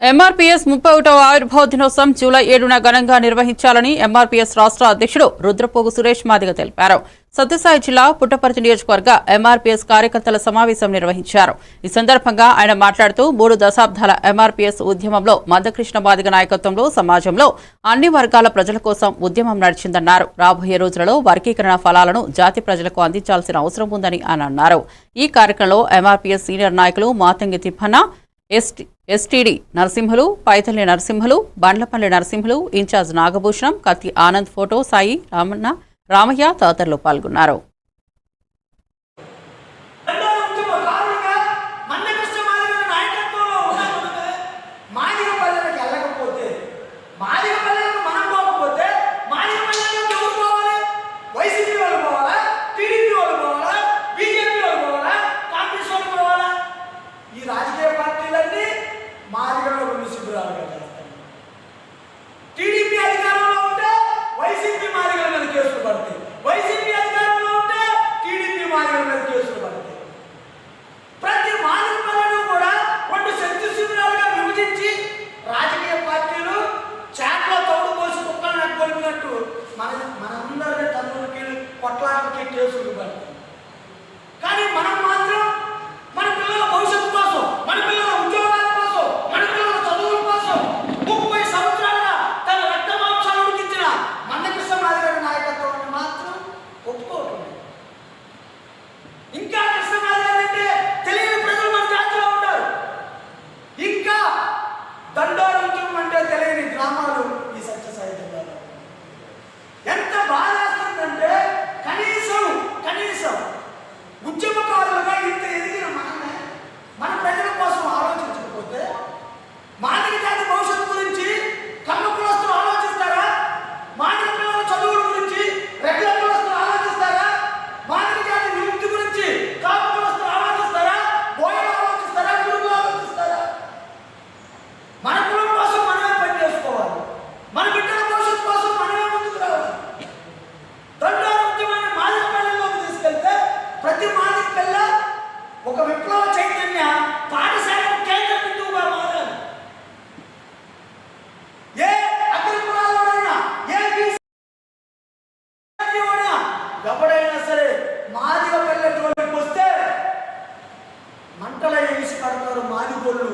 MRPS 31వ ఆవిర్భావ దినోత్సవం July 7న ఘనంగా నిర్వహించాలని ఎంఆర్పీఎస్ రాష్ట్ర అధ్యక్షుడు రుద్రపోగు సురేష్ మాదిగ తెలిపారు. సత్యసాయి జిల్లా పుట్టపర్తి నియోజకవర్గ ఎంఆర్పీఎస్ కార్యకర్తల సమావేశం నిర్వహించారు. ఈ సందర్భంగా ఆయన మాట్లాడుతూ 3 దశాబ్దాల ఎంఆర్పీఎస్ ఉద్యమంలో మందకృష్ణ మాదిగ నాయకత్వంలో సమాజంలో అన్ని వర్గాల ప్రజల కోసం ఉద్యమం నడిచిందన్నారు. రాబోయే రోజులలో వర్గీకరణ ఫలాలను జాతి ప్రజలకు అందించాల్సిన అవసరం ఉందని ఆయన అన్నారు. ఈ కార్యక్రమంలో ఎంఆర్పీఎస్ సీనియర్ నాయకులు మాతంగి తిప్పన్న, ఎస్టీడీ నరసింహులు, పైతల్లి నరసింహులు, బండ్లపల్లి నరసింహులు, ఇన్ఛార్జ్ నాగభూషణం, కత్తి ఆనంద్, ఫోటో సాయి, రామయ్య తదితరులు పాల్గొన్నారు. టీడీపీ అధికారంలో ఉంటే వైసీపీ మాదిగల మీద కేసులు పడతాయి, వైసీపీ అధికారంలో ఉంటే టీడీపీ మాదిగల మీద కేసులు పడతాయి. ప్రతి మాదిగ పనులను కూడా 2 శక్తి శిబిరాలుగా విభజించి రాజకీయ పార్టీలు చాట్లో తౌడు పోసి కుక్కలు నెట్టుకొలిపినట్టు మనందరినీ తన్నులకి కొట్లాటలకి కేసులు పడతాయి. కానీ మనం మాత్రం మన పిల్లల భవిష్యత్తు కోసం, మన పిల్లల ఉద్యోగాల కోసం, మన పిల్లల చదువుల కోసం 30 సంవత్సరాలుగా తన రక్త మాంసాలు ఉడికించిన మందకృష్ణ మాదిగ నాయకత్వాన్ని మాత్రం ఒప్పుకోవటం. ఇంకా కృష్ణ మాదిగ అంటే తెలియని ప్రజలు మన జాతిలో ఉంటారు. ఇంకా దండోర ఉద్యమం అంటే తెలియని గ్రామాలు ఈ సత్యసాయి జిల్లాలో. ఎంత బాధేస్తుందంటే కనీసం ఉద్యమకారులుగా ఇంత ఎదిగిన మనమే మన ప్రజల కోసం ఆలోచించకపోతే మాదిగ జాతి భవిష్యత్తు గురించి కమ్మ కులస్తులు ఆలోచిస్తారా? మాదిగ పిల్లల చదువుల గురించి రెగ్యులర్ కులస్తులు ఆలోచిస్తారా? మాదిగ జాతి విముక్తి గురించి కాపు కులస్తులు ఆలోచిస్తారా? బోయలు ఆలోచిస్తారా? గురువులు ఆలోచిస్తారా? మన కులం కోసం మనమే పని చేసుకోవాలి. మన బిడ్డల భవిష్యత్తు కోసం మనమే ముందుకు రావాలి. దండోర ఉద్యమాన్ని మాదిగ పల్లెల్లోకి తీసుకెళ్తే ప్రతి మాదిగ పిల్ల ఒక విప్లవ చైతన్య పాఠశాలకు కేంద్ర బిందువుగా మారాలి. ఏ అగ్ర కులాలైనా, ఏ బీసీ ఎవడైనా సరే మాదిగ పిల్ల జోలికి వస్తే మంటల వేసి కడతారు మాదిగోళ్ళు.